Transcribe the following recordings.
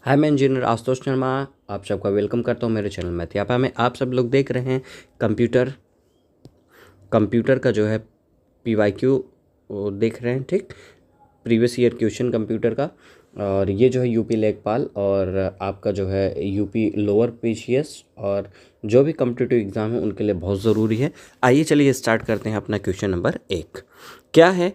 हाय, मैं इंजीनियर आशुतोष शर्मा आप सबका वेलकम करता हूँ मेरे चैनल मैथियापा में। आप सब लोग देख रहे हैं कंप्यूटर का जो है PYQ देख रहे हैं, ठीक। प्रीवियस ईयर क्वेश्चन कंप्यूटर का, और ये जो है यूपी लेखपाल और आपका जो है यूपी लोअर PCS और जो भी कॉम्पिटिटिव एग्ज़ाम है उनके लिए बहुत ज़रूरी है। आइए चलिए स्टार्ट करते हैं अपना क्वेश्चन नंबर 1। क्या है?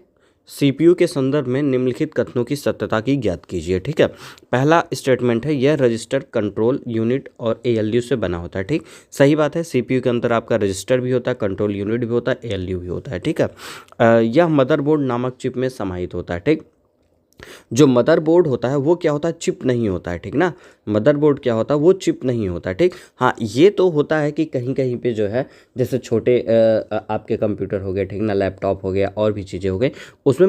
CPU के संदर्भ में निम्नलिखित कथनों की सत्यता की ज्ञात कीजिए। ठीक है, पहला स्टेटमेंट है यह रजिस्टर कंट्रोल यूनिट और ALU से बना होता है। ठीक, सही बात है। CPU के अंदर आपका रजिस्टर भी होता है, कंट्रोल यूनिट भी होता है, ALU भी होता है। ठीक है, यह मदरबोर्ड नामक चिप में समाहित होता है। ठीक, जो मदरबोर्ड होता है वो क्या होता है? चिप नहीं होता है। ठीक ना, मदरबोर्ड क्या होता है? वो चिप नहीं होता है। ठीक, हाँ, ये तो होता है कि कहीं कहीं पे जो है जैसे छोटे आपके कंप्यूटर हो गए, ठीक ना, लैपटॉप हो गया और भी चीज़ें हो गई, उसमें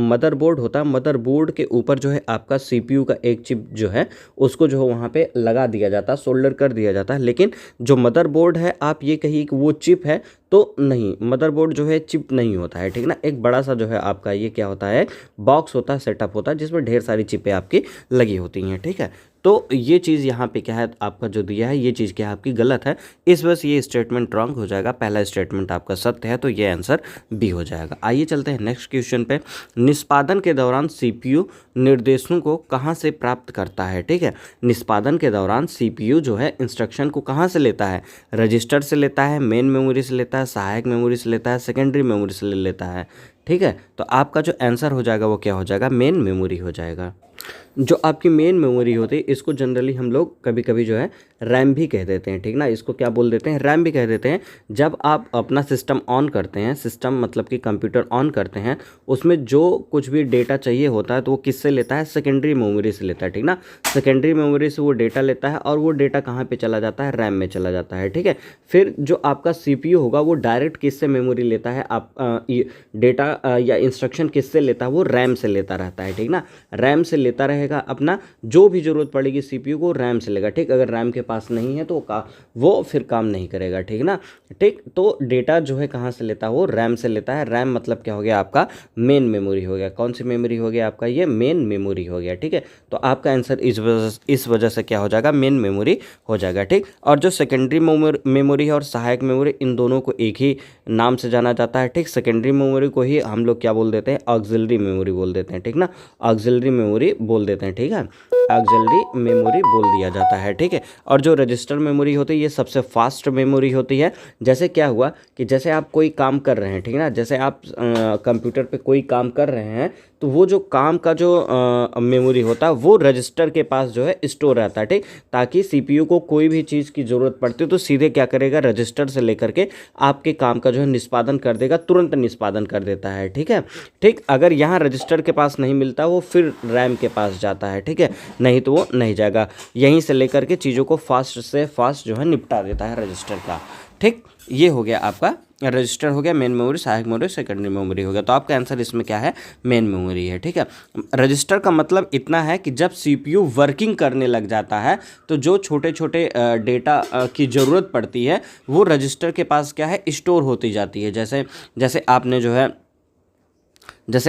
मदरबोर्ड होता है। मदरबोर्ड के ऊपर जो है आपका CPU का एक चिप जो है उसको जो है वहाँ पे लगा दिया जाता है, सोल्डर कर दिया जाता है। लेकिन जो मदरबोर्ड है, आप ये कहिए कि वो चिप है तो नहीं, मदरबोर्ड जो है चिप नहीं होता है। ठीक ना, एक बड़ा सा जो है आपका ये क्या होता है, बॉक्स होता है, सेटअप होता है, जिसमें ढेर सारी चिपें आपकी लगी होती हैं। ठीक है, तो ये चीज़ यहाँ पे क्या है आपका जो दिया है, ये चीज़ क्या है आपकी गलत है, इस वजह से ये स्टेटमेंट रॉन्ग हो जाएगा। पहला स्टेटमेंट आपका सत्य है, तो ये आंसर बी हो जाएगा। आइए चलते हैं नेक्स्ट क्वेश्चन पे। निष्पादन के दौरान CPU निर्देशों को कहाँ से प्राप्त करता है? ठीक है, निष्पादन के दौरान CPU जो है इंस्ट्रक्शन को कहाँ से लेता है? रजिस्टर से लेता है, मेन मेमोरी से लेता है, सहायक मेमोरी से लेता है, सेकेंडरी मेमोरी से लेता है। ठीक है, तो आपका जो आंसर हो जाएगा वो क्या हो जाएगा? मेन मेमोरी हो जाएगा। जो आपकी मेन मेमोरी होती है इसको जनरली हम लोग कभी कभी जो है रैम भी कह देते हैं। ठीक ना, इसको क्या बोल देते हैं? रैम भी कह देते हैं। जब आप अपना सिस्टम ऑन करते हैं, सिस्टम मतलब कि कंप्यूटर ऑन करते हैं, उसमें जो कुछ भी डेटा चाहिए होता है तो वो किससे लेता है? सेकेंडरी मेमोरी से लेता है। ठीक ना, सेकेंडरी मेमोरी से वो डेटा लेता है और वो डेटा कहाँ पे चला जाता है? रैम में चला जाता है। ठीक है, फिर जो आपका CPU होगा वो डायरेक्ट किससे मेमोरी लेता है? आप डेटा या इंस्ट्रक्शन किससे लेता है? वो रैम से लेता रहता है। ठीक ना, रैम से लेता रहेगा, अपना जो भी जरूरत पड़ेगी CPU को रैम से लेगा। ठीक, अगर रैम के पास नहीं है तो वो फिर काम नहीं करेगा। ठीक ना, ठीक, तो डेटा जो है कहाँ से लेता है? वो रैम से लेता है। रैम मतलब क्या हो गया आपका? मेन मेमोरी हो गया। कौन सी मेमोरी हो गया आपका? ये मेन मेमोरी हो गया। ठीक है, तो आपका आंसर इस वजह से क्या हो जाएगा? मेन मेमोरी हो जाएगा। ठीक, और जो सेकेंडरी मेमोरी है और सहायक मेमोरी, इन दोनों को एक ही नाम से जाना जाता है। ठीक, सेकेंडरी मेमोरी को ही हम लोग क्या बोल देते हैं? ऑक्सिलरी मेमोरी बोल देते हैं। ठीक ना, ऑक्सिलरी मेमोरी बोल देते हैं। ठीक है, ऑक्सिलरी मेमोरी बोल दिया जाता है। ठीक है, और जो रजिस्टर मेमोरी होती है ये सबसे फास्ट मेमोरी होती है। जैसे क्या हुआ कि जैसे आप कोई काम कर रहे हैं, ठीक है ना, जैसे आप कंप्यूटर पे कोई काम कर रहे हैं तो वो जो काम का जो मेमोरी होता है वो रजिस्टर के पास जो है स्टोर रहता है। ठीक, ताकि CPU को कोई भी चीज़ की ज़रूरत पड़ती है तो सीधे क्या करेगा? रजिस्टर से लेकर के आपके काम का जो है निष्पादन कर देगा, तुरंत निष्पादन कर देता है। ठीक है, ठीक, अगर यहाँ रजिस्टर के पास नहीं मिलता वो फिर रैम के पास जाता है। ठीक है, नहीं तो वो नहीं जाएगा, यहीं से लेकर के चीज़ों को फास्ट से फास्ट जो है निपटा देता है रजिस्टर का। ठीक, ये हो गया आपका रजिस्टर हो गया, मेन मेमोरी, सहायक मेमोरी, सेकेंडरी मेमोरी हो गया। तो आपका आंसर इसमें क्या है? मेन मेमोरी है। ठीक है, रजिस्टर का मतलब इतना है कि जब CPU वर्किंग करने लग जाता है तो जो छोटे छोटे डेटा की ज़रूरत पड़ती है वो रजिस्टर के पास क्या है? स्टोर होती जाती है। जैसे जैसे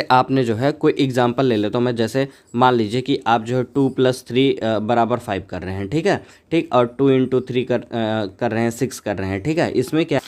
आपने जो है कोई एग्जांपल ले लेता हूँ मैं। जैसे मान लीजिए कि आप जो है 2+3 बराबर 5 कर रहे हैं। ठीक है, ठीक, और 2 × 3 कर रहे हैं, 6 कर रहे हैं। ठीक है, इसमें क्या,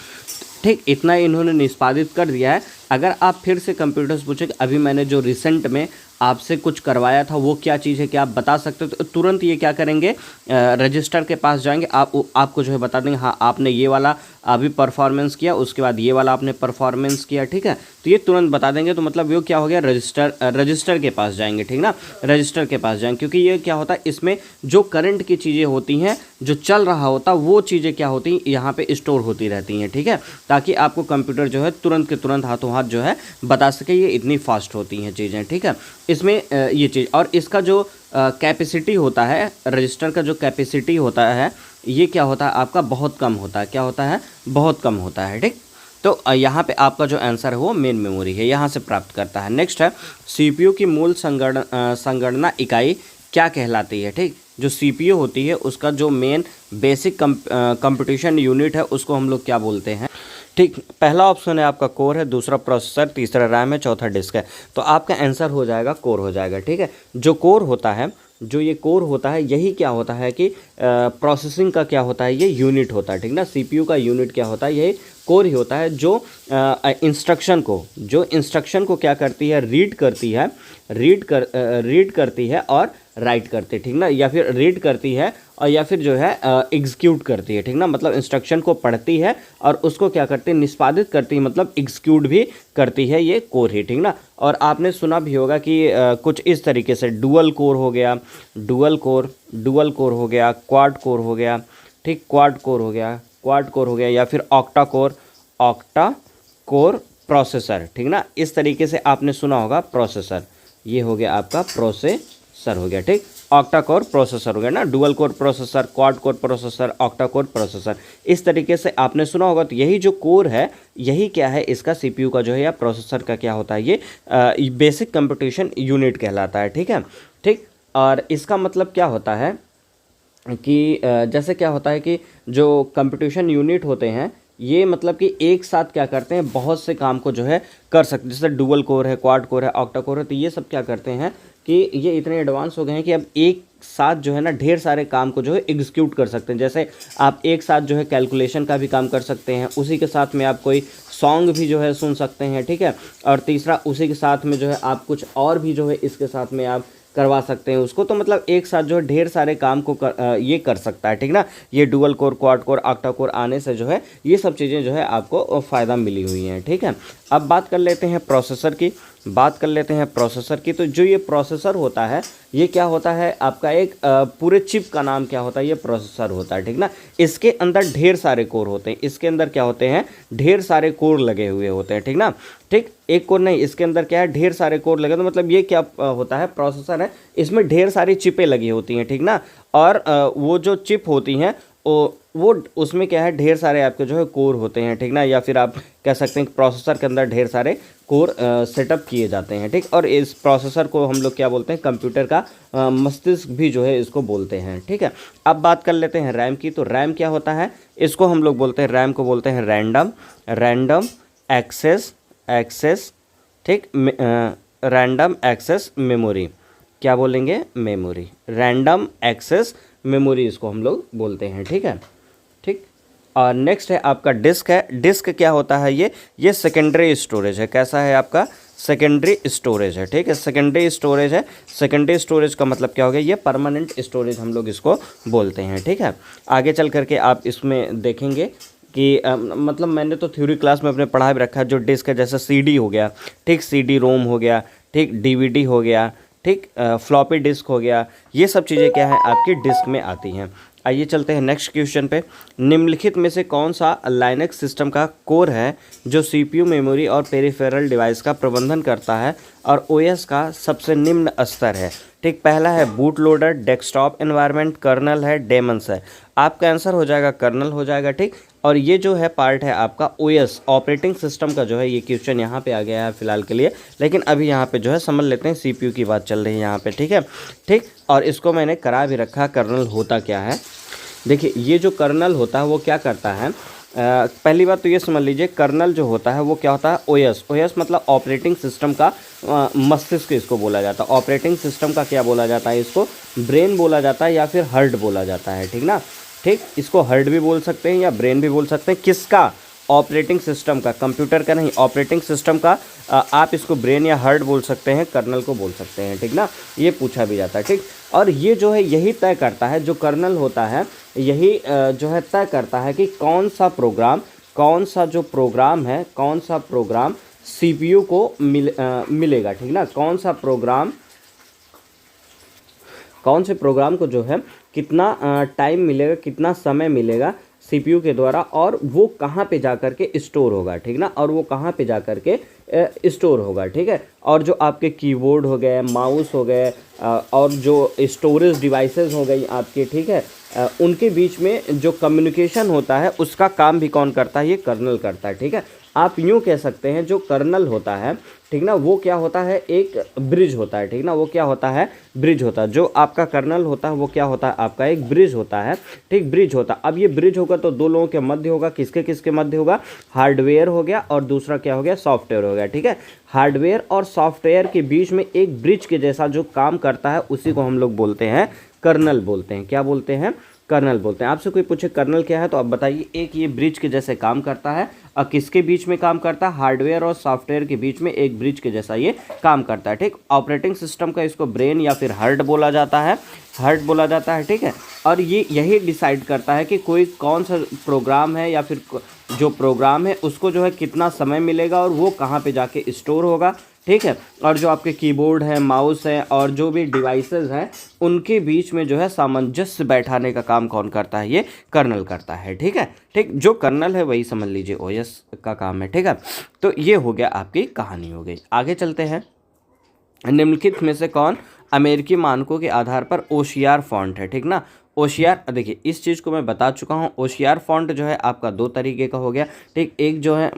ठीक, इतना इन्होंने निष्पादित कर दिया है। अगर आप फिर से कंप्यूटर से पूछे कि अभी मैंने जो रिसेंट में आपसे कुछ करवाया था वो क्या चीज़ है, क्या आप बता सकते हो, तो तुरंत ये क्या करेंगे? रजिस्टर के पास जाएंगे, आपको जो है बता देंगे हाँ आपने ये वाला अभी परफॉर्मेंस किया, उसके बाद ये वाला आपने परफॉर्मेंस किया। ठीक है, तो ये तुरंत बता देंगे। तो मतलब वो क्या हो गया? रजिस्टर के पास जाएंगे। ठीक ना, रजिस्टर के पास जाएंगे, क्योंकि ये क्या होता है इसमें जो करंट की चीज़ें होती हैं, जो चल रहा होता वो चीज़ें क्या होती हैं यहाँ पे स्टोर होती रहती हैं। ठीक है, ताकि आपको कंप्यूटर जो है तुरंत के तुरंत हाथों हाथ जो है बता सके, ये इतनी फास्ट होती हैं चीज़ें। ठीक है, इसमें ये चीज़, और इसका जो कैपेसिटी होता है, रजिस्टर का जो कैपेसिटी होता है ये क्या होता है आपका? बहुत कम होता है। क्या होता है? बहुत कम होता है। ठीक, तो यहाँ पे आपका जो आंसर है वो मेन मेमोरी है, यहाँ से प्राप्त करता है। नेक्स्ट है CPU की मूल संगणना इकाई क्या कहलाती है? ठीक, जो CPU होती है उसका जो मेन बेसिक कंप्यूटेशन यूनिट है उसको हम लोग क्या बोलते हैं? ठीक, पहला ऑप्शन है आपका कोर है, दूसरा प्रोसेसर, तीसरा रैम है, चौथा डिस्क है। तो आपका आंसर हो जाएगा कोर हो जाएगा। ठीक है, जो कोर होता है जो ये कोर होता है यही क्या होता है कि प्रोसेसिंग का क्या होता है, ये यूनिट होता है, ठीक ना। सीपीयू का यूनिट क्या होता है, ये कोर ही होता है, जो इंस्ट्रक्शन को क्या करती है, रीड करती है और राइट करती है, ठीक ना, या फिर रीड करती है और या फिर जो है एग्जीक्यूट करती है, ठीक ना। मतलब इंस्ट्रक्शन को पढ़ती है और उसको क्या करती है, निष्पादित करती है, मतलब एग्जीक्यूट भी करती है, ये कोर ही, ठीक ना। और आपने सुना भी होगा कि कुछ इस तरीके से डुअल कोर हो गया, डुअल कोर हो गया, क्वाड कोर हो गया, ठीक, क्वाड कोर हो गया या फिर ऑक्टा कोर प्रोसेसर, ठीक ना। इस तरीके से आपने सुना होगा प्रोसेसर, ये हो गया आपका प्रोसेसर हो गया, ठीक। ऑक्टा कोर प्रोसेसर हो गया ना, dual core processor, quad core processor, octa core processor, इस तरीके से आपने सुना होगा। तो यही जो कोर है, यही क्या है, इसका सीपीयू का जो है या प्रोसेसर का क्या होता है, ये बेसिक कंप्यूटेशन यूनिट कहलाता है, ठीक है, ठीक। और इसका मतलब क्या होता है कि जैसे क्या होता है कि जो कंप्यूटेशन यूनिट होते हैं, ये मतलब कि एक साथ क्या करते हैं, बहुत से काम को जो है कर सकते, जैसे डुअल कोर है, क्वाड कोर है, ऑक्टा कोर है, तो ये सब क्या करते हैं कि ये इतने एडवांस हो गए हैं कि अब एक साथ जो है ना ढेर सारे काम को जो है एग्जीक्यूट कर सकते हैं। जैसे आप एक साथ जो है कैलकुलेशन का भी काम कर सकते हैं, उसी के साथ में आप कोई सॉन्ग भी जो है सुन सकते हैं, ठीक है। और तीसरा, उसी के साथ में जो है आप कुछ और भी जो है इसके साथ में आप करवा सकते हैं उसको। तो मतलब एक साथ जो है ढेर सारे काम को ये कर सकता है, ठीक ना। ये dual core, quad core, octa core आने से जो है ये सब चीज़ें जो है आपको फ़ायदा मिली हुई हैं, ठीक है। अब बात कर लेते हैं प्रोसेसर की, तो जो ये प्रोसेसर होता है, ये क्या होता है आपका, एक पूरे चिप का नाम क्या होता है, ये प्रोसेसर होता है, ठीक ना। इसके अंदर ढेर सारे कोर होते हैं, इसके अंदर क्या होते हैं, ढेर सारे कोर लगे हुए होते हैं, ठीक ना, ठीक। एक कोर नहीं, इसके अंदर क्या है, ढेर सारे कोर लगे, तो मतलब ये क्या होता है, प्रोसेसर है, इसमें ढेर सारी चिपें लगी होती हैं, ठीक ना। और वो जो चिप होती हैं वो उसमें क्या है, ढेर सारे आपके जो है कोर होते हैं, ठीक ना। या फिर आप कह सकते हैं कि प्रोसेसर के अंदर ढेर सारे कोर सेटअप किए जाते हैं, ठीक। और इस प्रोसेसर को हम लोग क्या बोलते हैं, कंप्यूटर का मस्तिष्क भी जो है इसको बोलते हैं, ठीक है। अब बात कर लेते हैं रैम की। तो रैम क्या होता है, इसको हम लोग बोलते हैं, रैम को बोलते हैं रैंडम एक्सेस, ठीक, रैंडम एक्सेस मेमोरी, क्या बोलेंगे, मेमोरी, रैंडम एक्सेस मेमोरी इसको हम लोग बोलते हैं, ठीक है, ठीक। और नेक्स्ट है आपका डिस्क है। डिस्क क्या होता है, ये सेकेंडरी स्टोरेज है। कैसा है आपका, सेकेंडरी स्टोरेज है, ठीक है, सेकेंडरी स्टोरेज है। सेकेंडरी स्टोरेज का मतलब क्या हो गया, ये परमानेंट स्टोरेज हम लोग इसको बोलते हैं, ठीक है। आगे चल करके आप इसमें देखेंगे कि मतलब मैंने तो थ्योरी क्लास में अपने पढ़ा भी रखा है, जो डिस्क है, जैसे सीडी हो गया, ठीक, सीडी रोम हो गया, ठीक, डीवीडी हो गया, ठीक, फ्लॉपी डिस्क हो गया, ये सब चीज़ें क्या है आपकी डिस्क में आती हैं। आइए चलते हैं नेक्स्ट क्वेश्चन पे। निम्नलिखित में से कौन सा लाइनक्स सिस्टम का कोर है जो सीपीयू, मेमोरी और पेरिफेरल डिवाइस का प्रबंधन करता है और ओएस का सबसे निम्न स्तर है, ठीक। पहला है boot loader, desktop environment, kernel है, डेमन्स है। आपका आंसर हो जाएगा कर्नल हो जाएगा, ठीक। और ये जो है पार्ट है आपका ओएस, ऑपरेटिंग सिस्टम का जो है, ये क्वेश्चन यहाँ पे आ गया है फिलहाल के लिए, लेकिन अभी यहाँ पे जो है समझ लेते हैं, सीपीयू की बात चल रही है यहाँ पे, ठीक है, ठीक। और इसको मैंने करा भी रखा, कर्नल होता क्या है। देखिए, ये जो कर्नल होता है वो क्या करता है, पहली बात तो ये समझ लीजिए, कर्नल जो होता है वो क्या होता है, ओएस मतलब ऑपरेटिंग सिस्टम का मस्तिष्क इसको बोला जाता है। ऑपरेटिंग सिस्टम का क्या बोला जाता है, इसको ब्रेन बोला जाता है या फिर हार्ट बोला जाता है, ठीक ना, ठीक। इसको हार्ट भी बोल सकते हैं या ब्रेन भी बोल सकते हैं, किसका, ऑपरेटिंग सिस्टम का, कंप्यूटर का नहीं, ऑपरेटिंग सिस्टम का। आप इसको ब्रेन या हार्ट बोल सकते हैं, कर्नल को बोल सकते हैं, ठीक ना, ये पूछा भी जाता है, ठीक। और ये जो है यही तय करता है, जो कर्नल होता है यही जो है तय करता है कि कौन सा प्रोग्राम सीपीयू को मिलेगा, ठीक ना, कौन से प्रोग्राम को जो है कितना टाइम मिलेगा, कितना समय मिलेगा सीपीयू के द्वारा, और वो कहाँ पे जा कर के स्टोर होगा, ठीक ना, और वो कहाँ पे जा कर के स्टोर होगा, ठीक है। और जो आपके कीबोर्ड हो गए, माउस हो गए, और जो स्टोरेज डिवाइसेस हो गई आपके, ठीक है, उनके बीच में जो कम्युनिकेशन होता है उसका काम भी कौन करता है, ये कर्नल करता है, ठीक है। आप यूँ कह सकते हैं जो कर्नल होता है, ठीक ना, वो क्या होता है, एक ब्रिज होता है, ठीक ना, वो क्या होता है, ब्रिज होता है। जो आपका कर्नल होता है वो क्या होता है, आपका एक ब्रिज होता है, ठीक, ब्रिज होता है। अब ये ब्रिज होगा तो दो लोगों के मध्य होगा, किसके किसके मध्य होगा, हार्डवेयर हो गया और दूसरा क्या हो गया, सॉफ्टवेयर हो गया, ठीक है। हार्डवेयर और सॉफ्टवेयर के बीच में एक ब्रिज के जैसा जो काम करता है उसी को हम लोग बोलते हैं कर्नल बोलते हैं। क्या बोलते हैं, कर्नल बोलते हैं। आपसे कोई पूछे कर्नल क्या है तो आप बताइए। एक ये ब्रिज के जैसे काम करता है और किसके बीच में काम करता है, हार्डवेयर और सॉफ्टवेयर के बीच में एक ब्रिज के जैसा ये काम करता है, ठीक। ऑपरेटिंग सिस्टम का इसको ब्रेन या फिर हार्ट बोला जाता है, हार्ट बोला जाता है, ठीक है। और ये यही डिसाइड करता है कि कोई कौन सा प्रोग्राम है या फिर जो प्रोग्राम है उसको जो है कितना समय मिलेगा और वो कहाँ पे जाके स्टोर होगा, ठीक है। और जो आपके कीबोर्ड है, माउस है और जो भी डिवाइसेस हैं उनके बीच में जो है सामंजस्य बैठाने का काम कौन करता है, ये कर्नल करता है, ठीक है। ठीक, जो कर्नल है वही समझ लीजिए ओएस का काम है, ठीक है। तो ये हो गया, आपकी कहानी हो गई। आगे चलते हैं। निम्नलिखित में से कौन अमेरिकी मानकों के आधार पर ओशियार फॉन्ट है, ठीक ना। ओशियार, देखिए इस चीज़ को मैं बता चुका हूँ। ओशियार फॉन्ट जो है आपका दो तरीके का हो गया, ठीक। एक जो है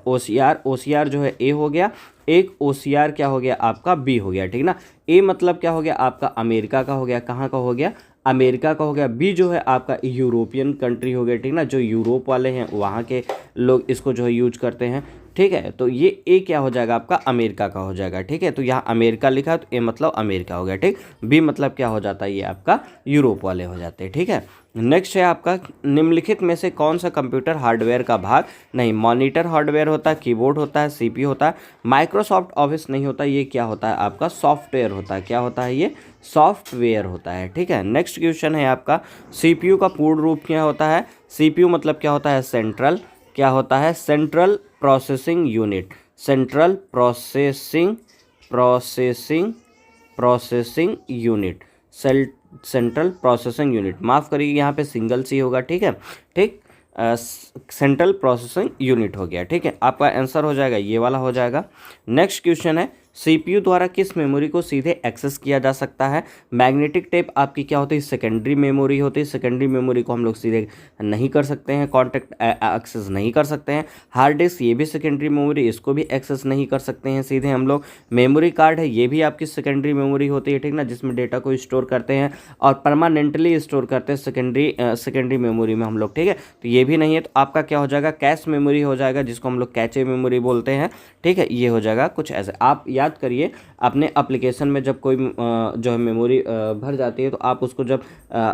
ओशियार जो है ए हो गया, एक ओशियार क्या हो गया आपका बी हो गया, ठीक ना। ए मतलब क्या हो गया आपका अमेरिका का हो गया, कहाँ का हो गया, अमेरिका का हो गया। बी जो है आपका यूरोपियन कंट्री हो गया, ठीक ना, जो यूरोप वाले हैं वहाँ के लोग इसको जो है यूज करते हैं, ठीक है। तो ये ए क्या हो जाएगा आपका अमेरिका का हो जाएगा, ठीक है। तो यहाँ अमेरिका लिखा है तो ए मतलब अमेरिका हो गया, ठीक। बी मतलब क्या हो जाता है, ये आपका यूरोप वाले हो जाते हैं, ठीक है। नेक्स्ट है आपका, निम्नलिखित में से कौन सा कंप्यूटर हार्डवेयर का भाग नहीं, मॉनिटर हार्डवेयर होता है, कीबोर्ड होता है, सीपीयू होता है, माइक्रोसॉफ्ट ऑफिस नहीं होता, ये क्या होता है आपका सॉफ्टवेयर होता है। क्या होता है, ये सॉफ्टवेयर होता है, ठीक है। नेक्स्ट क्वेश्चन है आपका, सीपीयू का पूर्ण रूप क्या होता है। सीपीयू मतलब क्या होता है, सेंट्रल, क्या होता है, central processing unit, central processing unit, central processing unit, माफ़ करिए यहाँ पे सिंगल सी होगा, ठीक है, ठीक। सेंट्रल प्रोसेसिंग यूनिट हो गया, ठीक है। आपका आंसर हो जाएगा ये वाला हो जाएगा। नेक्स्ट क्वेश्चन है, सीपीयू द्वारा किस मेमोरी को सीधे एक्सेस किया जा सकता है। मैग्नेटिक टेप आपकी क्या होती है, सेकेंडरी मेमोरी होती है। सेकेंडरी मेमोरी को हम लोग सीधे नहीं कर सकते हैं, कॉन्टैक्ट एक्सेस नहीं कर सकते हैं। हार्ड डिस्क ये भी सेकेंडरी मेमोरी, इसको भी एक्सेस नहीं कर सकते हैं सीधे हम लोग। मेमोरी कार्ड है, ये भी आपकी सेकेंडरी मेमोरी होती है, ठीक ना, जिसमें डेटा को स्टोर करते हैं और परमानेंटली स्टोर करते हैं सेकेंडरी मेमोरी में हम लोग, ठीक है। तो ये भी नहीं है। तो आपका क्या हो जाएगा, कैश मेमोरी हो जाएगा, जिसको हम लोग कैचे मेमोरी बोलते हैं, ठीक है। ये हो जाएगा कुछ ऐसे। आप याद करिए अपने एप्लीकेशन में जब कोई जो है मेमोरी भर जाती है तो आप उसको जब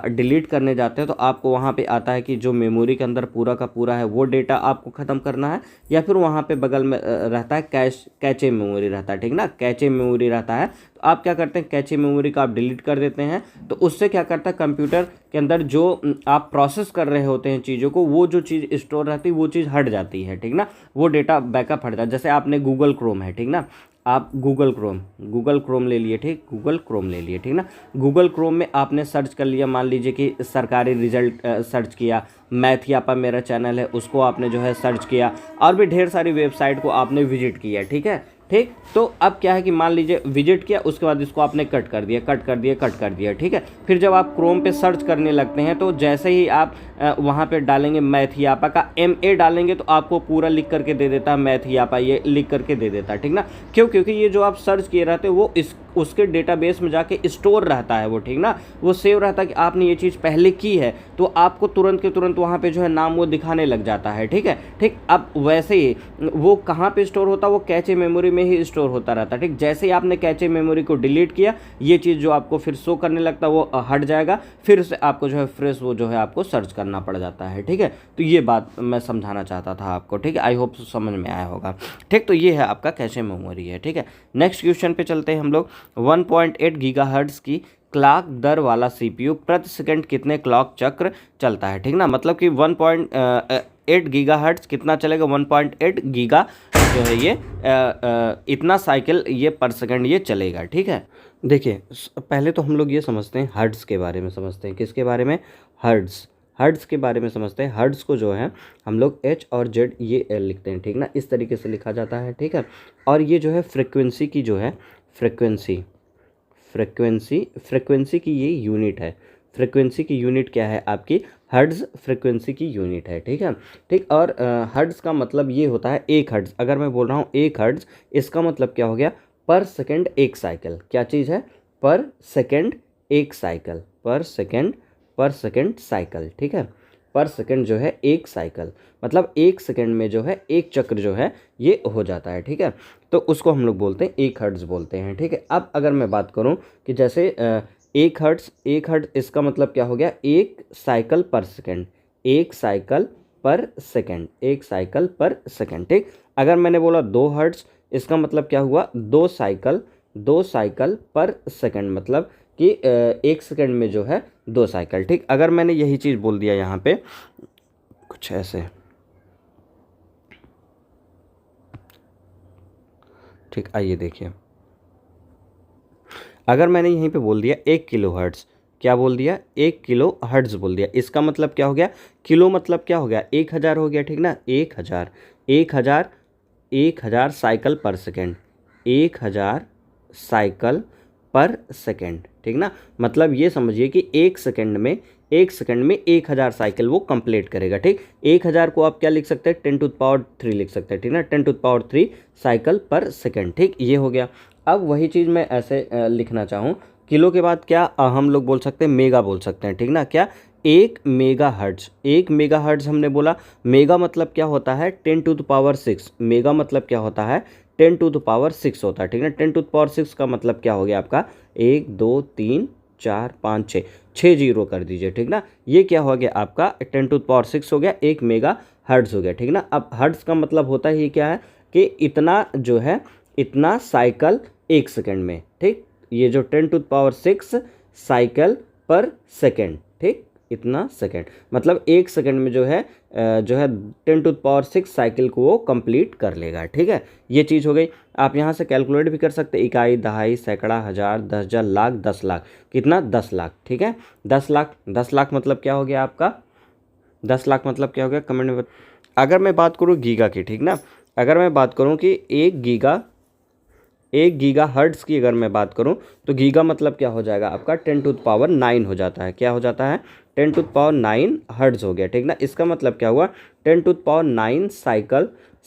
डिलीट करने जाते हैं तो आपको वहाँ पे आता है कि जो मेमोरी के अंदर पूरा का पूरा है वो डेटा आपको ख़त्म करना है, या फिर वहाँ पे बगल में रहता है कैचे मेमोरी रहता है, ठीक ना, कैचे मेमोरी रहता है। तो आप क्या करते हैं, कैचे मेमोरी का आप डिलीट कर देते हैं। तो उससे क्या करता है, कंप्यूटर के अंदर जो आप प्रोसेस कर रहे होते हैं चीज़ों को, वो जो चीज़ स्टोर रहती है वो चीज़ हट जाती है, ठीक ना, वो डेटा बैकअप हट जाता है। जैसे आपने गूगल क्रोम है, ठीक ना, आप गूगल क्रोम ले लिए, ठीक, गूगल क्रोम ले लिए, ठीक ना। गूगल क्रोम में आपने सर्च कर लिया, मान लीजिए कि सरकारी रिजल्ट सर्च किया, मैथियापा मेरा चैनल है उसको आपने जो है सर्च किया, और भी ढेर सारी वेबसाइट को आपने विजिट किया, ठीक है, ठीक। तो अब क्या है कि मान लीजिए विजिट किया, उसके बाद इसको आपने कट कर दिया, ठीक है। फिर जब आप क्रोम पे सर्च करने लगते हैं तो जैसे ही आप वहाँ पे डालेंगे मैथियापा का MA डालेंगे तो आपको पूरा लिख करके दे देता है, मैथियापा ये लिख करके दे देता है, ठीक ना। क्यों, क्योंकि ये जो आप सर्च किए रहते वो उसके डेटाबेस में जाके स्टोर रहता है वो, ठीक ना, वो सेव रहता है कि आपने ये चीज़ पहले की है, तो आपको तुरंत के तुरंत वहाँ पे जो है नाम वो दिखाने लग जाता है, ठीक है, ठीक। अब वैसे ही वो कहाँ पे स्टोर होता है, वो कैचे मेमोरी में ही स्टोर होता रहता है, ठीक। जैसे ही आपने कैचे मेमोरी को डिलीट किया, ये चीज़ जो आपको फिर शो करने लगता है वो हट जाएगा, फिर से आपको जो है फ्रेश वो जो है आपको सर्च करना पड़ जाता है, ठीक है। तो ये बात मैं समझाना चाहता था आपको, ठीक है। आई होप समझ में आया होगा, ठीक। तो ये है आपका कैचे मेमोरी है, ठीक है। नेक्स्ट क्वेश्चन पे चलते हैं हम लोग। 1.8 गीगाहर्ट्ज़ की क्लॉक दर वाला सीपीयू प्रति सेकंड कितने क्लॉक चक्र चलता है, ठीक ना, मतलब कि 1.8 गीगाहर्ट्ज़ कितना चलेगा, 1.8 गीगा जो है ये इतना साइकिल ये पर सेकंड ये चलेगा, ठीक है। देखिए पहले तो हम लोग ये समझते हैं हर्ट्ज़ के बारे में, समझते हैं किसके बारे में, हर्ट्ज़ के बारे में समझते हैं। हर्ट्ज़ को जो है हम लोग H और Z ये लिखते हैं, ठीक ना, इस तरीके से लिखा जाता है, ठीक है। और ये जो है फ्रिक्वेंसी की जो है फ्रिक्वेंसी की ये यूनिट है। फ्रिक्वेंसी की यूनिट क्या है आपकी, हर्ट्ज़ फ्रिक्वेंसी की यूनिट है, ठीक है। ठीक, और हर्ट्ज़ का मतलब ये होता है 1 हर्ट्ज़। अगर मैं बोल रहा हूँ 1 हर्ट्ज़, इसका मतलब क्या हो गया, पर सेकंड 1 साइकिल। क्या चीज़ है, पर सेकंड 1 साइकिल, पर सेकंड साइकिल, ठीक है। पर सेकंड जो है 1 साइकिल, मतलब 1 सेकंड में जो है 1 चक्र जो है ये हो जाता है, ठीक है। तो उसको हम लोग बोलते हैं 1 हर्ट्ज़ बोलते हैं, ठीक है। अब अगर मैं बात करूं कि जैसे 1 हर्ट्ज़ इसका मतलब क्या हो गया, 1 साइकिल पर सेकंड, 1 साइकिल पर सेकंड, 1 साइकिल पर सेकंड, ठीक। अगर मैंने बोला 2 हर्ट्ज़, इसका मतलब क्या हुआ, 2 साइकिल पर सेकंड, मतलब कि 1 सेकंड में जो है 2 साइकिल, ठीक। अगर मैंने यही चीज़ बोल दिया यहाँ पे कुछ ऐसे, ठीक, आइए देखिए, अगर मैंने यहीं पे बोल दिया 1 किलो हर्ट्ज़, क्या बोल दिया, 1 किलो हर्ट्ज़ बोल दिया, इसका मतलब क्या हो गया, किलो मतलब क्या हो गया, 1000 हो गया, ठीक ना। 1000 साइकिल पर सेकेंड, 1000 साइकिल पर सेकेंड, ठीक ना। मतलब ये समझिए कि 1 सेकेंड में 1000 साइकिल वो कंप्लीट करेगा, ठीक। 1000 को आप क्या लिख सकते हैं, 10⁻³ लिख सकते हैं, ठीक ना, 10⁻³ साइकिल पर सेकेंड, ठीक, ये हो गया। अब वही चीज़ मैं ऐसे लिखना चाहूँ, किलो के बाद क्या हम लोग बोल सकते हैं, मेगा बोल सकते हैं, ठीक ना। क्या, 1 मेगा हर्ट्ज़, 1 मेगा हर्ट्ज़ हमने बोला, मेगा मतलब क्या होता है, 10⁻⁶, मेगा मतलब क्या होता है, 10⁻⁶ होता है, ठीक ना। 10⁻⁶ का मतलब क्या हो गया आपका, 1 2 3 4 5 6, 6 जीरो कर दीजिए, ठीक ना। ये क्या हो गया आपका, 10⁻⁶ हो गया, 1 मेगा हर्ट्ज़ हो गया, ठीक ना। अब हर्ट्ज़ का मतलब होता ही क्या है कि इतना जो है, इतना साइकिल 1 सेकंड में, ठीक। ये जो 10⁻⁶ साइकिल पर सेकंड, ठीक, इतना सेकंड, मतलब 1 सेकंड में जो है 10⁻⁶ साइकिल को वो कंप्लीट कर लेगा, ठीक है। ये चीज़ हो गई। आप यहाँ से कैलकुलेट भी कर सकते हैं, इकाई, दहाई, सैकड़ा, हज़ार, 10,000, लाख, 10 लाख, कितना, 10 लाख, ठीक है। 10 लाख, 10 लाख मतलब क्या हो गया आपका, 10 लाख मतलब क्या हो गया, कमेंट में अगर मैं बात करूँ गीगा की, ठीक ना, अगर मैं बात करूँ कि 1 गीगा हर्ट्ज़ की अगर मैं बात करूं, तो गीगा मतलब क्या हो जाएगा आपका, 10⁻⁹ हो जाता है, क्या हो जाता है, 10⁻⁹ हर्ट्ज़ हो गया, ठीक ना। इसका मतलब क्या हुआ, 10⁻⁹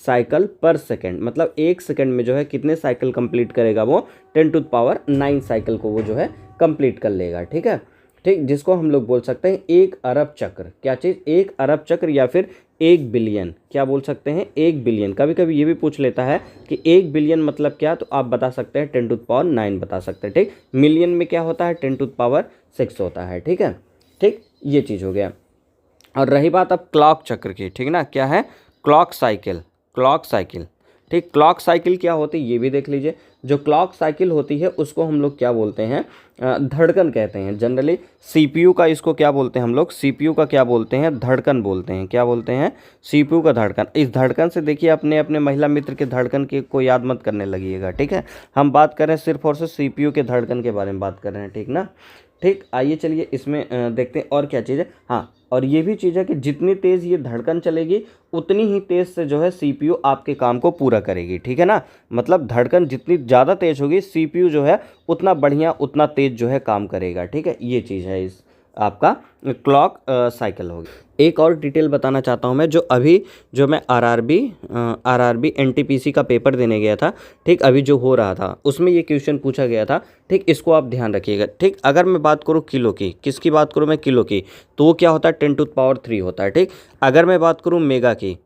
साइकिल पर सेकंड, मतलब 1 सेकंड में जो है कितने साइकिल कंप्लीट करेगा वो, 10⁻⁹ साइकिल को वो जो है कंप्लीट कर लेगा, ठीक है। ठीक, जिसको हम लोग बोल सकते हैं 1 अरब चक्र, क्या चीज़, 1 अरब चक्र, या फिर 1 बिलियन, क्या बोल सकते हैं, 1 बिलियन। कभी कभी ये भी पूछ लेता है कि 1 बिलियन मतलब क्या, तो आप बता सकते हैं 10⁻⁹ बता सकते हैं, ठीक। मिलियन में क्या होता है, 10⁻⁶ होता है, ठीक है। ठीक, ये चीज़ हो गया। और रही बात अब क्लॉक चक्र की, ठीक ना, क्या है, क्लॉक साइकिल, ठीक। क्लॉक साइकिल क्या होती है ये भी देख लीजिए। जो क्लॉक साइकिल होती है उसको हम लोग क्या बोलते हैं, धड़कन कहते हैं। जनरली सीपीयू का इसको क्या बोलते हैं हम लोग, सीपीयू का क्या बोलते हैं, धड़कन बोलते हैं। क्या बोलते हैं, सीपीयू का धड़कन। इस धड़कन से देखिए अपने अपने महिला मित्र के धड़कन की को याद मत करने लगिएगा, ठीक है। हम बात कर रहे हैं सिर्फ और सिर्फ सीपीयू के धड़कन के बारे में बात कर रहे हैं, ठीक ना। ठीक, आइए चलिए इसमें देखते हैं और क्या चीज़ है। हाँ, और ये भी चीज़ है कि जितनी तेज़ ये धड़कन चलेगी उतनी ही तेज़ से जो है सीपीयू आपके काम को पूरा करेगी, ठीक है ना। मतलब धड़कन जितनी ज़्यादा तेज़ होगी, सीपीयू जो है उतना बढ़िया, उतना तेज़ जो है काम करेगा, ठीक है। ये चीज़ है इस आपका क्लॉक साइकिल होगी। एक और डिटेल बताना चाहता हूँ मैं, जो मैं आरआरबी एनटीपीसी का पेपर देने गया था, ठीक, अभी जो हो रहा था उसमें ये क्वेश्चन पूछा गया था, ठीक। इसको आप ध्यान रखिएगा, ठीक। अगर मैं बात करूँ किलो की, किसकी बात करूँ मैं, किलो की, तो वो क्या होता है, 10⁻³ होता है, ठीक। अगर मैं बात करूँ मेगा की,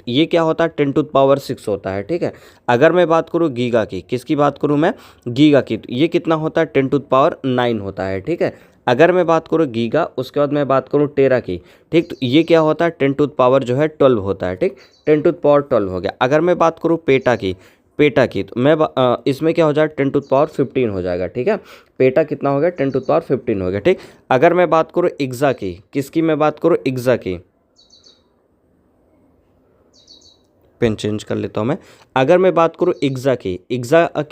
ये क्या होता है, 10⁻⁶ होता है, ठीक है। अगर मैं बात करूँ गीगा की, किसकी बात करूँ मैं, गीगा की, तो ये कितना होता है, 10⁻⁹ होता है, ठीक है। अगर मैं बात करूँ गीगा, उसके बाद मैं बात करूँ टेरा की, ठीक, तो ये क्या होता है, 10⁻12 होता है, ठीक, 10⁻12 हो गया। अगर मैं बात करूँ पेटा की तो मैं इसमें क्या हो जाएगा, 10⁻15 हो जाएगा, ठीक है। पेटा कितना हो गया, 10⁻15 हो गया, ठीक। अगर मैं बात करूँ इग्जा की, किसकी मैं बात करूँ, इग्जा की, पेन चेंज कर लेता हूँ मैं। अगर मैं बात करूँ इग्जा की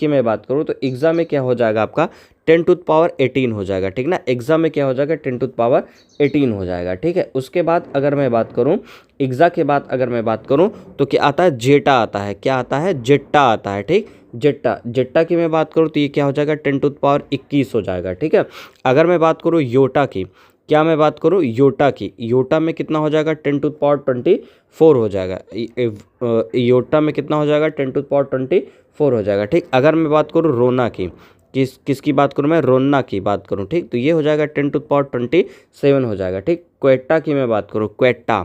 मैं बात करूँ, तो इग्जा में क्या हो जाएगा आपका, 10⁻18 हो जाएगा, ठीक ना। एग्ज़ा में क्या हो जाएगा, 10⁻18 हो जाएगा, ठीक है। उसके बाद अगर मैं बात करूं, एग्ज़ा के बाद अगर मैं बात करूं, तो क्या आता है, जेटा आता है, क्या आता है, जेट्टा आता है, ठीक। जेट्टा, जेट्टा की मैं बात करूँ तो ये क्या हो जाएगा 10⁻21 हो जाएगा, ठीक है। अगर मैं बात करूँ योटा की, क्या मैं बात करूँ योटा की, योटा में कितना हो जाएगा 10⁻24 हो जाएगा, योटा में कितना हो जाएगा 10⁻24 हो जाएगा, ठीक। अगर मैं बात करूँ रोना की, किसकी बात करूँ मैं, रोना की बात करूँ, ठीक, तो ये हो जाएगा 10⁻27 हो जाएगा, ठीक। क्वेटा की मैं बात करूँ, क्वेटा,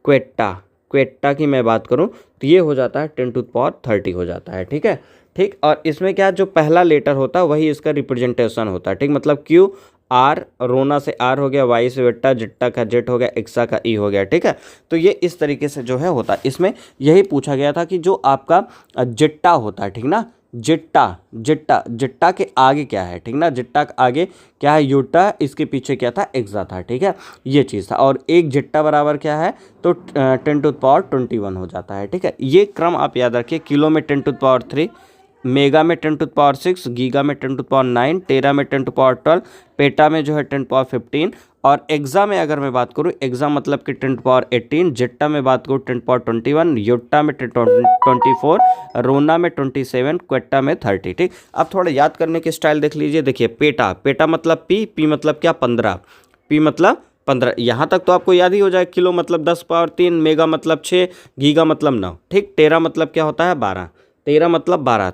क्वेटा, क्वेटा की मैं बात करूँ तो ये हो जाता है 10⁻30 हो जाता है, ठीक है, ठीक। और इसमें क्या जो पहला लेटर होता है वही इसका रिप्रेजेंटेशन होता है, ठीक। मतलब क्यू आर, रोना से आर हो गया, वाई से वेट्टा, जिट्टा का जेट हो गया, एक्सा का ई हो गया, ठीक है। तो ये इस तरीके से जो है होता है। इसमें यही पूछा गया था कि जो आपका जिट्टा होता है, ठीक ना, जिट्टा, जिट्टा, जिट्टा के आगे क्या है, ठीक ना, जिट्टा के आगे क्या है यूटा, इसके पीछे क्या था एक्सा था, ठीक है, ये चीज़ था। और एक जिट्टा बराबर क्या है तो 10⁻21 हो जाता है, ठीक है। ये क्रम आप याद रखिए, किलो में 10⁻3, मेगा में 10⁻6, गीगा में 10⁻9, टेरा में 10⁻12, पेटा में जो है 10⁻15, और एक्सा में अगर मैं बात करूँ, एक्सा मतलब कि 10⁻18, जेट्टा में बात करूँ 10⁻21, योट्टा में 10⁻24, रोना में 27, क्वेट्टा में 30, ठीक। अब थोड़ा याद करने की स्टाइल देख लीजिए। देखिए पेटा, पेटा मतलब पी मतलब क्या 15, पी मतलब 15, यहाँ तक तो आपको याद ही हो जाए। किलो मतलब 10⁻3, मेगा मतलब 6, गीगा मतलब 9, ठीक। टेरा मतलब क्या होता है 12, तेरह मतलब 12,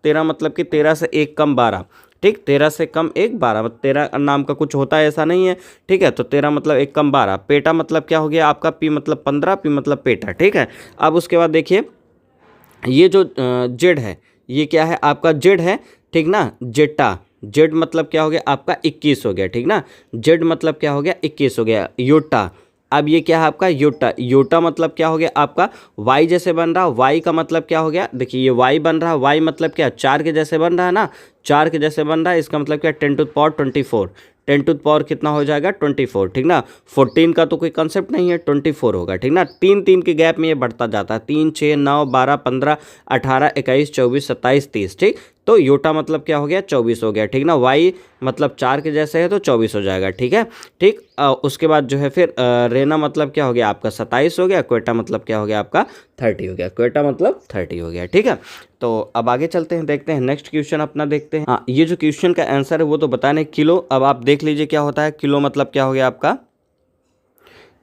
तेरह मतलब कि 13 से एक कम 12, ठीक, 13 से कम एक 12, 13 नाम का कुछ होता है ऐसा नहीं है, ठीक है। तो 13 मतलब एक कम 12, पेटा मतलब क्या हो गया आपका पी मतलब 15, पी मतलब पेटा, ठीक है। अब उसके बाद देखिए ये जो जेड है ये क्या है आपका जेड है, ठीक ना, जेटा, जेड मतलब क्या हो गया आपका 21 हो गया, ठीक ना, जेड मतलब क्या हो गया 21 हो गया। योटा, अब ये क्या है आपका योटा, योटा मतलब क्या हो गया आपका वाई जैसे बन रहा, वाई का मतलब क्या हो गया, देखिए ये वाई बन रहा, वाई मतलब क्या 4 के जैसे बन रहा है ना, 4 के जैसे बन रहा है, इसका मतलब क्या 10⁻24, 10 कितना हो जाएगा 24, ठीक ना। 14 का तो कोई कंसेप्ट नहीं है, 24 होगा, ठीक ना। 3 के गैप में ये बढ़ता जाता है, 3, 6, 9, 12, 15, 18, 21, 24, 27, 30, ठीक। तो योटा मतलब क्या हो गया 24 हो गया, ठीक ना। वाई मतलब 4 के जैसे है तो 24 हो जाएगा, ठीक है, ठीक। उसके बाद जो है फिर रेना मतलब क्या हो गया आपका 27 हो गया, क्वेटा मतलब क्या हो गया आपका 30 हो गया, क्वेटा मतलब 30 हो गया, ठीक है। तो अब आगे चलते हैं, देखते हैं नेक्स्ट क्वेश्चन अपना देखते हैं। हाँ, ये जो क्वेश्चन का आंसर है वो तो बताने किलो, अब आप देख लीजिए क्या होता है। किलो मतलब क्या हो गया आपका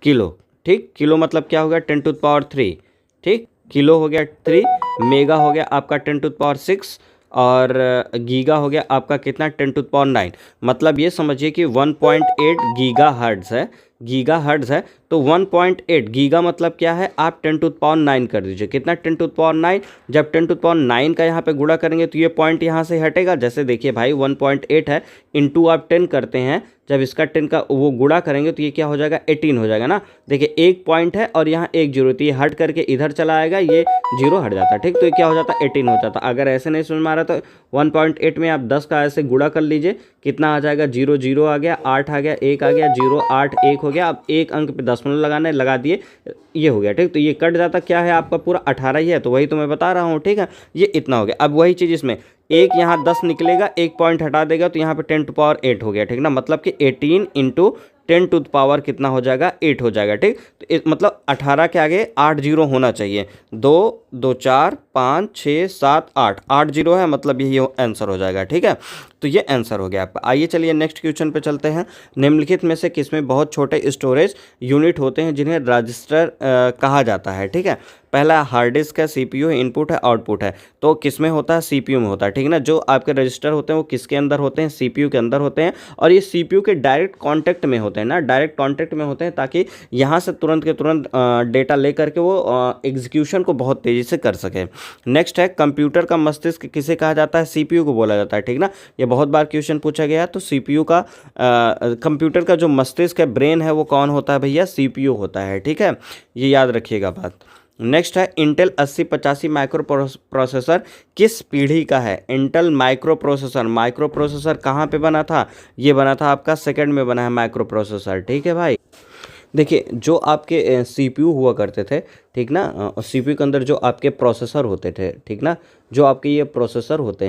किलो, ठीक, किलो मतलब क्या हो गया 10⁻3, ठीक, किलो हो गया 3, मेगा हो गया आपका 10⁻6, और गीगा हो गया आपका कितना 10⁻9। मतलब ये समझिए कि 1.8 गीगा हर्ट्ज़ है, गीगा हर्ट्ज़ है, तो 1.8 गीगा मतलब क्या है आप 10⁻9 कर दीजिए, कितना 10⁻9, जब 10⁻9 का यहाँ पे गुणा करेंगे तो ये पॉइंट यहाँ से हटेगा। जैसे देखिए भाई 1.8 है, इंटू आप 10 करते हैं, जब इसका 10 का वो गुणा करेंगे तो ये क्या हो जाएगा 18 हो जाएगा ना। देखिए एक पॉइंट है और यहाँ एक जीरो, तो ये हट करके इधर चला आएगा, ये जीरो हट जाता है, ठीक। तो ये क्या हो जाता है 18 हो जाता। अगर ऐसे नहीं समझ में आ रहा तो 1.8 में आप 10 का ऐसे गुणा कर लीजिए, कितना आ जाएगा 0 0 आ गया, 8 आ गया, 1 आ गया, 0 8 1 हो गया। अब एक अंक पे दशमलव लगाना है, लगा दिए, ये हो गया, ठीक। तो ये कट जाता क्या है आपका पूरा 18 ही है, तो वही तो मैं बता रहा हूँ, ठीक है। ये इतना हो गया। अब वही चीज़ इसमें एक यहाँ 10 निकलेगा, एक पॉइंट हटा देगा तो यहाँ पे 10⁻8 हो गया, ठीक ना। मतलब कि 18 इंटू 10 कितना हो जाएगा 8 हो जाएगा, ठीक। तो मतलब 18 के आगे 8 जीरो होना चाहिए, 2 2 4 5 6 7 8, 8 जीरो है, मतलब यही आंसर हो जाएगा, ठीक है। तो ये आंसर हो गया आपका। आइए चलिए नेक्स्ट क्वेश्चन पे चलते हैं। निम्नलिखित में से किसमें बहुत छोटे स्टोरेज यूनिट होते हैं जिन्हें रजिस्टर कहा जाता है, ठीक है। पहला हार्ड डिस्क है, सीपीयू है, इनपुट है, आउटपुट है। तो किस में होता है सीपीयू में होता है, ठीक है ना। जो आपके रजिस्टर होते हैं वो किसके अंदर होते हैं सीपीयू के अंदर होते हैं, और ये सीपीयू के डायरेक्ट कांटेक्ट में होते हैं ना, डायरेक्ट कांटेक्ट में होते हैं, ताकि यहाँ से तुरंत के तुरंत डेटा ले करके वो एग्जीक्यूशन को बहुत तेज़ी से कर सके। नेक्स्ट है कंप्यूटर का मस्तिष्क किसे कहा जाता है, सीपीयू को बोला जाता है, ठीक ना। ये बहुत बार क्वेश्चन पूछा गया। तो सीपीयू का कंप्यूटर का जो मस्तिष्क है, ब्रेन है, वो कौन होता है भैया सीपीयू होता है, ठीक है। ये याद रखिएगा बात। नेक्स्ट है इंटेल 8085 माइक्रो प्रोसेसर किस पीढ़ी का है। इंटेल माइक्रो प्रोसेसर कहाँ पे बना था, ये बना था आपका सेकंड में बना है माइक्रो प्रोसेसर, ठीक है भाई। देखिए जो आपके सीपीयू हुआ करते थे, ठीक ना, और सीपीयू के अंदर जो आपके प्रोसेसर होते थे, ठीक ना, जो आपके ये प्रोसेसर होते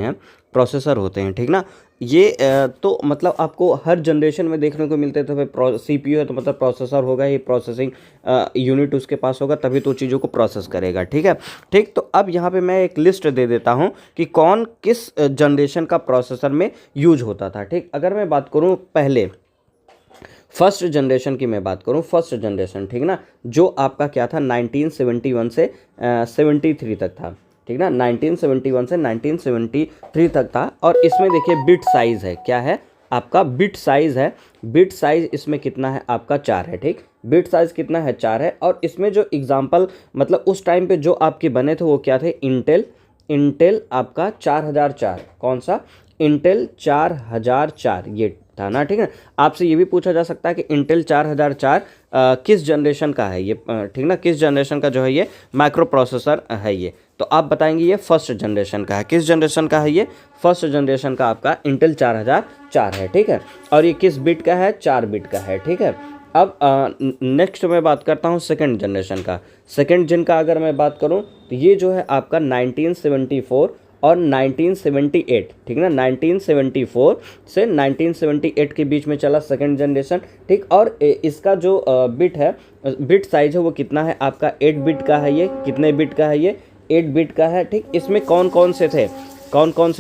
हैं, ठीक ना, ये तो मतलब आपको हर जनरेशन में देखने को मिलते थे। भाई सीपीयू है तो मतलब प्रोसेसर होगा, ये प्रोसेसिंग यूनिट उसके पास होगा, तभी तो चीज़ों को प्रोसेस करेगा, ठीक है। ठीक, तो अब यहाँ पे मैं एक लिस्ट दे देता हूँ कि कौन किस जनरेशन का प्रोसेसर में यूज होता था। ठीक, अगर मैं बात करूँ पहले फर्स्ट जनरेशन की, मैं बात करूं फर्स्ट जनरेशन, ठीक ना, जो आपका क्या था 1971 से 73 तक था, ठीक ना, 1971 से 1973 तक था। और इसमें देखिए बिट साइज़ है, क्या है आपका बिट साइज़ है, बिट साइज़ इसमें कितना है आपका 4 है। ठीक, बिट साइज़ कितना है 4 है। और इसमें जो एग्जांपल मतलब उस टाइम पे जो आपके बने थे वो क्या थे, इंटेल आपका 4004, कौन सा, इंटेल 4004 ये था ना, ठीक है। आपसे ये भी पूछा जा सकता है कि इंटेल 4004 किस जनरेशन का है ये, ठीक ना, किस जनरेशन का जो है ये माइक्रो प्रोसेसर है ये, तो आप बताएंगे ये फर्स्ट जनरेशन का है। किस जनरेशन का है ये, फर्स्ट जनरेशन का आपका इंटेल 4004 है, ठीक है। और ये किस बिट का है, 4 बिट का है, ठीक है। अब नेक्स्ट मैं बात करता हूँ सेकंड जनरेशन का। सेकंड जिन का अगर मैं बात करूँ तो ये जो है आपका 1974 और 1978, ठीक ना, 1974 से 1978 के बीच में चला सेकंड जनरेशन। ठीक, और इसका जो बिट है, बिट साइज है वो कितना है आपका 8 बिट का है। ये कितने बिट का है, ये 8 बिट का है। ठीक, इसमें कौन कौन से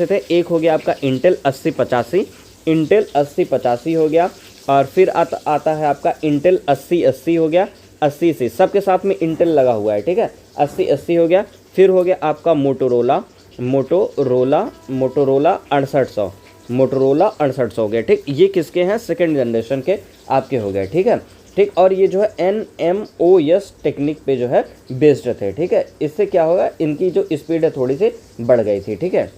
थे, एक हो गया आपका इंटेल 8085, इंटेल 8085 हो गया। और फिर आता है आपका इंटेल 8080 हो गया, 80 सबके साथ में इंटेल लगा हुआ है, ठीक है, 8080 हो गया। फिर हो गया आपका मोटोरोला 6800 हो गया। ठीक, ये किसके हैं, सेकेंड जनरेशन के आपके हो गए, ठीक है। ठीक, और ये जो है NMOS टेक्निक पे जो है बेस्ड थे, ठीक है। इससे क्या होगा, इनकी जो स्पीड है थोड़ी सी बढ़ गई थी, ठीक है।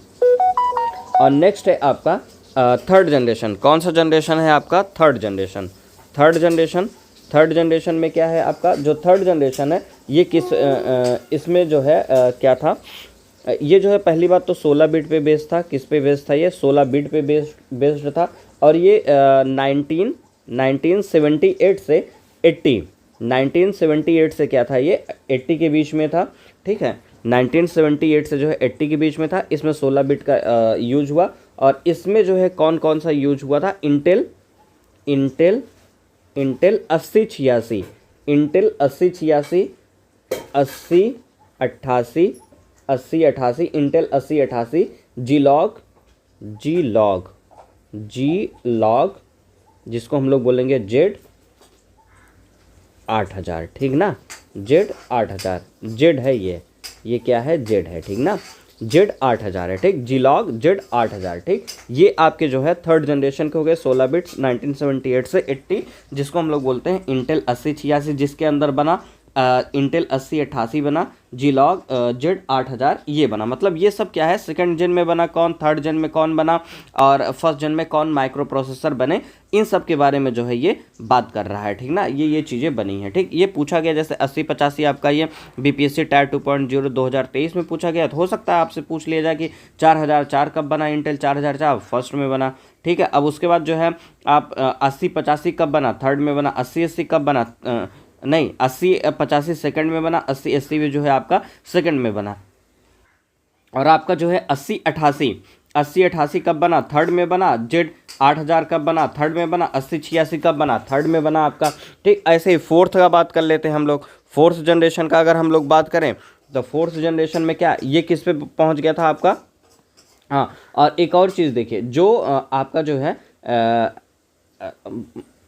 और नेक्स्ट है आपका थर्ड जनरेशन। कौन सा जनरेशन है आपका, थर्ड जनरेशन में क्या है आपका, जो थर्ड जनरेशन है ये किस इसमें जो है क्या था, ये जो है पहली बात तो 16 बिट पे बेस्ड था। किस पे बेस्ड था, ये 16 बिट पे बेस्ड था। और ये 1978 से 1978 से क्या था, ये 80 के बीच में था, ठीक है। 1978 से जो है 80 के बीच में था। इसमें 16 बिट का यूज हुआ। और इसमें जो है कौन कौन सा यूज हुआ था, इंटेल 8086, इंटेल 8086, 8088, इंटेल 8088, जी लॉग जिसको हम लोग बोलेंगे Z8000, ठीक ना, Z8000, जेड है ये क्या है, जेड है, ठीक ना, Z8000 है, ठीक, जी-लॉग Z8000, ठीक। ये आपके जो है थर्ड जनरेशन के हो गए 16 बिट्स 1978 से 80, जिसको हम लोग बोलते हैं इंटेल 8086, जिसके अंदर बना इंटेल 8088 बना, जी-लॉग Z8000 ये बना। मतलब ये सब क्या है, सेकंड जेन में बना कौन, थर्ड जेन में कौन बना, और फर्स्ट जेन में कौन माइक्रो प्रोसेसर बने, इन सब के बारे में जो है ये बात कर रहा है, ठीक ना। ये चीज़ें बनी हैं, ठीक। ये पूछा गया जैसे 8085 आपका ये BPSC टायर 2.0 2023 में पूछा गया, तो हो सकता है आपसे पूछ लिया जाए कि 4004 कब बना, इंटेल 4004 फर्स्ट में बना, ठीक है। अब उसके बाद जो है आप 8085 कब बना, थर्ड में बना, 8080 कब बना, नहीं 8085 सेकंड में बना, 8080 भी जो है आपका सेकंड में बना। और आपका जो है 8088 कब बना, थर्ड में बना। Z8000 कब बना, थर्ड में बना। 8086 कब बना, थर्ड में बना आपका, ठीक। ऐसे ही फोर्थ का बात कर लेते हैं हम लोग। फोर्थ जनरेशन का अगर हम लोग बात करें तो फोर्थ जनरेशन में क्या, ये किस पे पहुंच गया था आपका, हाँ। और एक और चीज़ देखिए, जो आपका जो है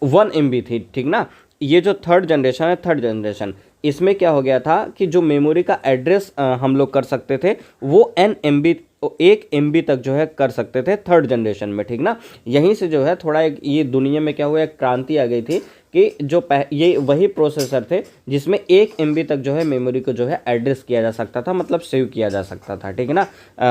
1 MB थी, ठीक ना। ये जो थर्ड जनरेशन इसमें क्या हो गया था कि जो मेमोरी का एड्रेस हम लोग कर सकते थे वो N MB 1 MB तक जो है कर सकते थे थर्ड जनरेशन में, ठीक ना। यहीं से जो है थोड़ा एक ये दुनिया में क्या हुआ, एक क्रांति आ गई थी कि जो ये वही प्रोसेसर थे जिसमें 1 MB तक जो है मेमोरी को जो है एड्रेस किया जा सकता था, मतलब सेव किया जा सकता था, ठीक है ना।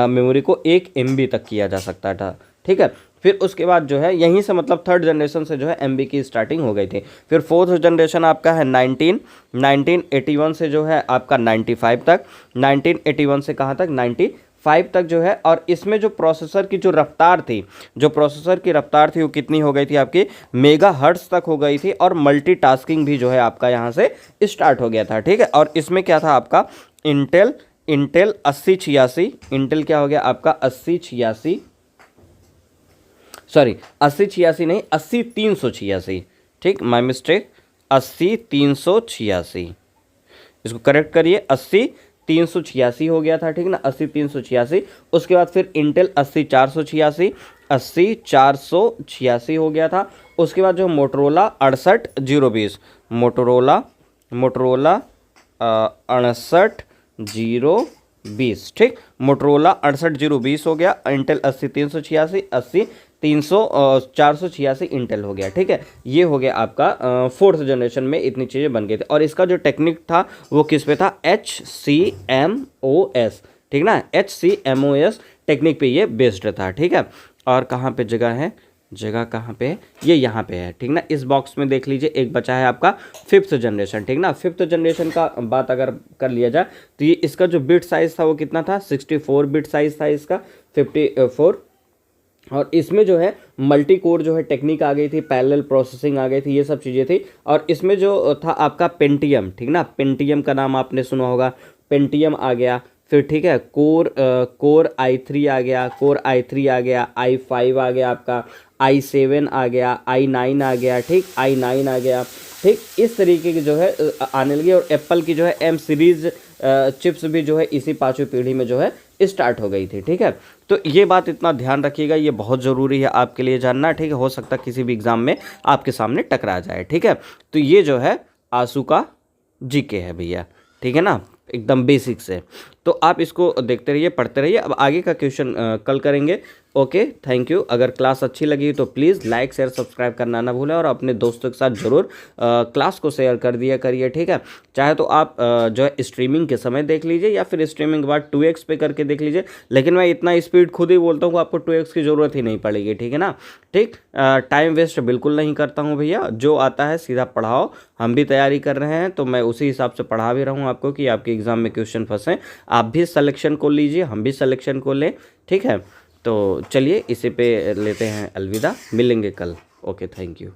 मेमोरी को 1 MB तक किया जा सकता था, ठीक है। फिर उसके बाद जो है यहीं से मतलब थर्ड जनरेशन से जो है MB की स्टार्टिंग हो गई थी। फिर फोर्थ जनरेशन आपका है 1981 से जो है आपका 95 तक, 1981 से कहाँ तक, 5 तक जो है, और इसमें जो प्रोसेसर की जो रफ्तार थी, जो प्रोसेसर की रफ्तार थी वो कितनी हो गई थी आपकी, मेगा हर्ट्स तक हो गई थी, और मल्टीटास्किंग भी जो है आपका यहाँ से स्टार्ट हो गया था। ठीक है, और इसमें क्या था आपका इंटेल 8086, इंटेल क्या हो गया आपका 8086, सॉरी 8086 नहीं 80386, ठीक, माय मिस्टेक, 80386, इसको करेक्ट करिए, 80386 हो गया था, ठीक ना, 80386। उसके बाद फिर इंटेल 80486 हो गया था। उसके बाद जो मोटरोला 68020, मोटरोला 68020, ठीक, मोटरोला 68020 हो गया, इंटेल 80386, 486 इंटेल हो गया। ठीक है, ये हो गया आपका 4th जनरेशन में इतनी चीज़ें बन गई थी। और इसका जो टेक्निक था वो किस पे था, HCMOS, ठीक ना, HCMOS टेक्निक पे ये बेस्ड था। ठीक है, और कहाँ पे जगह है, जगह कहाँ पे है, ये यहाँ पे है, ठीक ना। इस बॉक्स में देख लीजिए, एक बचा है आपका 5th जनरेशन, ठीक ना। 5th जनरेशन का बात अगर कर लिया जाए तो ये इसका जो बिट साइज़ था वो कितना था, 64 बिट साइज़ था इसका, 54। और इसमें जो है मल्टी कोर जो है टेक्निक आ गई थी, पैरेलल प्रोसेसिंग आ गई थी, ये सब चीज़ें थी। और इसमें जो था आपका पेंटियम, ठीक ना, पेंटियम का नाम आपने सुना होगा, पेंटियम आ गया। फिर ठीक है, कोर i3 आ गया, कोर i3 आ गया, i5 आ गया आपका, i7 आ गया, i9 आ गया, ठीक, i9 आ गया, ठीक, इस तरीके की जो है आने लगी। और एप्पल की जो है M सीरीज चिप्स भी जो है इसी 5वीं पीढ़ी में जो है स्टार्ट हो गई थी। ठीक है, तो ये बात इतना ध्यान रखिएगा, ये बहुत ज़रूरी है आपके लिए जानना। ठीक है, हो सकता है किसी भी एग्ज़ाम में आपके सामने टकरा जाए। ठीक है, तो ये जो है आंसू का जीके है भैया, ठीक है ना, एकदम बेसिक से। तो आप इसको देखते रहिए, पढ़ते रहिए। अब आगे का क्वेश्चन कल करेंगे। Okay, thank you. अगर क्लास अच्छी लगी तो प्लीज़ लाइक शेयर सब्सक्राइब करना ना भूलें, और अपने दोस्तों के साथ ज़रूर क्लास को शेयर कर दिया करिए। ठीक है, चाहे तो आप जो है स्ट्रीमिंग के समय देख लीजिए, या फिर स्ट्रीमिंग के बाद 2x पे करके देख लीजिए। लेकिन मैं इतना स्पीड खुद ही बोलता हूँ, आपको 2x की ज़रूरत ही नहीं पड़ेगी। ठीक है ना, ठीक, टाइम वेस्ट बिल्कुल नहीं करता हूँ भैया, जो आता है सीधा पढ़ाओ। हम भी तैयारी कर रहे हैं तो मैं उसी हिसाब से पढ़ा भी रहा हूँ आपको, कि आपके एग्ज़ाम में क्वेश्चन फंसे। आप भी सिलेक्शन को लीजिए, हम भी सिलेक्शन को लें। ठीक है, तो चलिए इसी पे लेते हैं अलविदा, मिलेंगे कल। Okay, thank you.